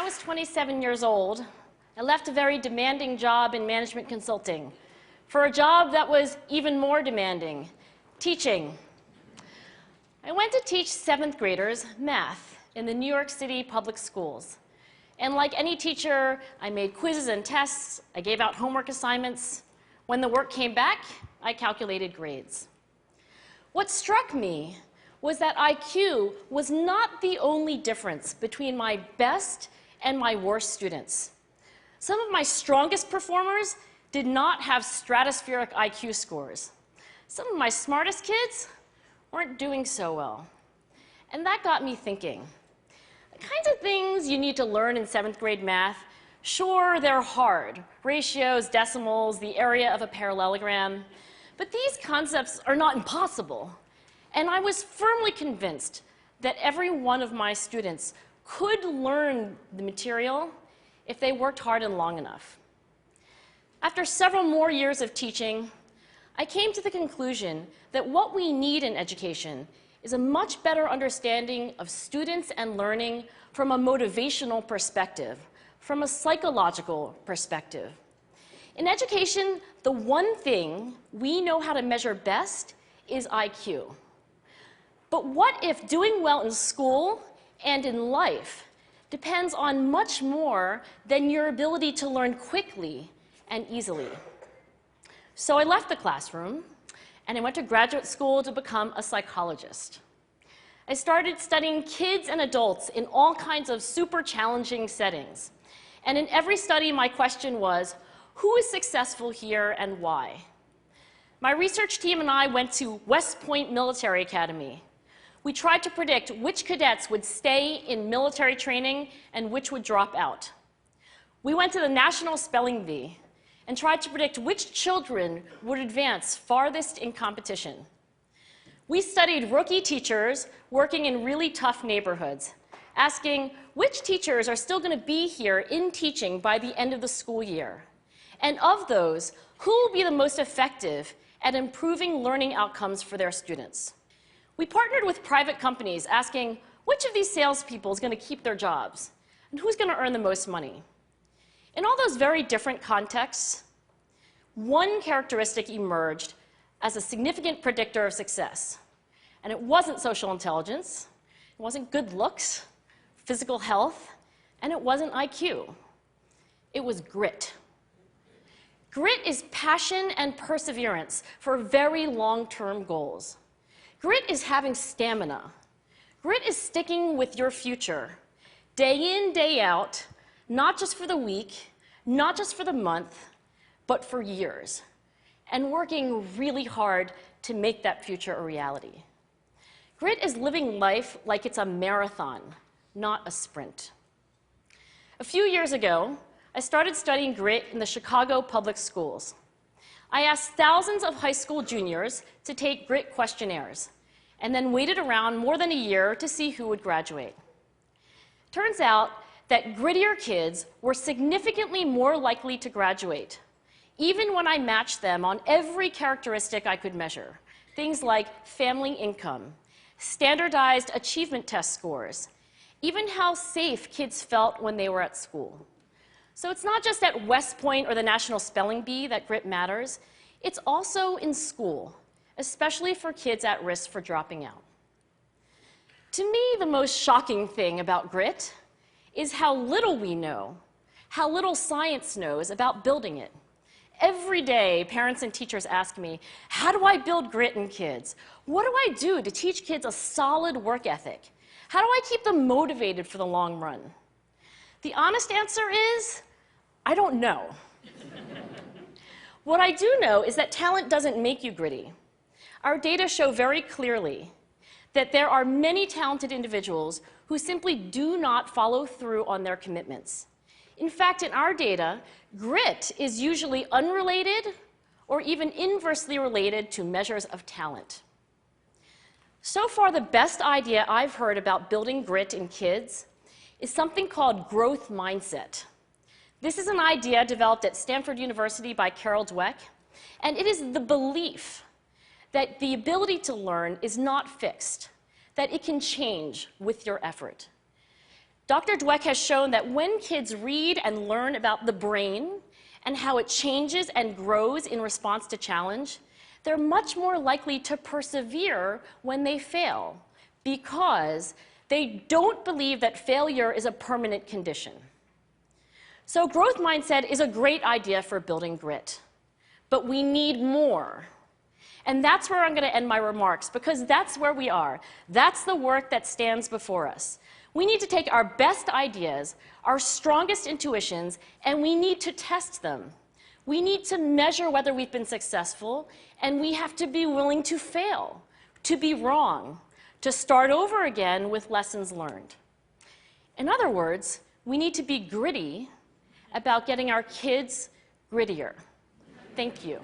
I was 27 years old, I left a very demanding job in management consulting for a job that was even more demanding, teaching. I went to teach 7th graders math in the New York City public schools. And like any teacher, I made quizzes and tests, I gave out homework assignments. When the work came back, I calculated grades. What struck me was that IQ was not the only difference between my best and my worst students. Some of my strongest performers did not have stratospheric IQ scores. Some of my smartest kids weren't doing so well. And that got me thinking. The kinds of things you need to learn in 7th grade math, sure, they're hard. Ratios, decimals, the area of a parallelogram. But these concepts are not impossible. And I was firmly convinced that every one of my students could learn the material if they worked hard and long enough. After several more years of teaching, I came to the conclusion that what we need in education is a much better understanding of students and learning from a motivational perspective, from a psychological perspective. In education, the one thing we know how to measure best is IQ. But what if doing well in school and in life depends on much more than your ability to learn quickly and easily? So I left the classroom and I went to graduate school to become a psychologist. I started studying kids and adults in all kinds of super challenging settings. And in every study, my question was, who is successful here and why? My research team and I went to West Point Military Academy. We tried to predict which cadets would stay in military training and which would drop out. We went to the National Spelling Bee and tried to predict which children would advance farthest in competition. We studied rookie teachers working in really tough neighborhoods, asking which teachers are still going to be here in teaching by the end of the school year. And of those, who will be the most effective at improving learning outcomes for their students? We partnered with private companies asking which of these salespeople is going to keep their jobs and who's going to earn the most money. In all those very different contexts, one characteristic emerged as a significant predictor of success. And it wasn't social intelligence, it wasn't good looks, physical health, and it wasn't IQ. It was grit. Grit is passion and perseverance for very long-term goals. Grit is having stamina. Grit is sticking with your future, day in, day out, not just for the week, not just for the month, but for years, and working really hard to make that future a reality. Grit is living life like it's a marathon, not a sprint. A few years ago, I started studying grit in the Chicago public schools. I asked thousands of high school juniors to take grit questionnaires, and then waited around more than a year to see who would graduate. Turns out that grittier kids were significantly more likely to graduate, even when I matched them on every characteristic I could measure, things like family income, standardized achievement test scores, even how safe kids felt when they were at school. So it's not just at West Point or the National Spelling Bee that grit matters, it's also in school, especially for kids at risk for dropping out. To me, the most shocking thing about grit is how little we know, how little science knows about building it. Every day, parents and teachers ask me, how do I build grit in kids? What do I do to teach kids a solid work ethic? How do I keep them motivated for the long run? The honest answer is, I don't know. What I do know is that talent doesn't make you gritty. Our data show very clearly that there are many talented individuals who simply do not follow through on their commitments. In fact, in our data, grit is usually unrelated or even inversely related to measures of talent. So far, the best idea I've heard about building grit in kids is something called growth mindset. This is an idea developed at Stanford University by Carol Dweck, and it is the belief that the ability to learn is not fixed, that it can change with your effort. Dr. Dweck has shown that when kids read and learn about the brain and how it changes and grows in response to challenge, they're much more likely to persevere when they fail because they don't believe that failure is a permanent condition. So growth mindset is a great idea for building grit, but we need more. And that's where I'm going to end my remarks, because that's where we are. That's the work that stands before us. We need to take our best ideas, our strongest intuitions, and we need to test them. We need to measure whether we've been successful, and we have to be willing to fail, to be wrong, to start over again with lessons learned. In other words, we need to be gritty about getting our kids grittier. Thank you.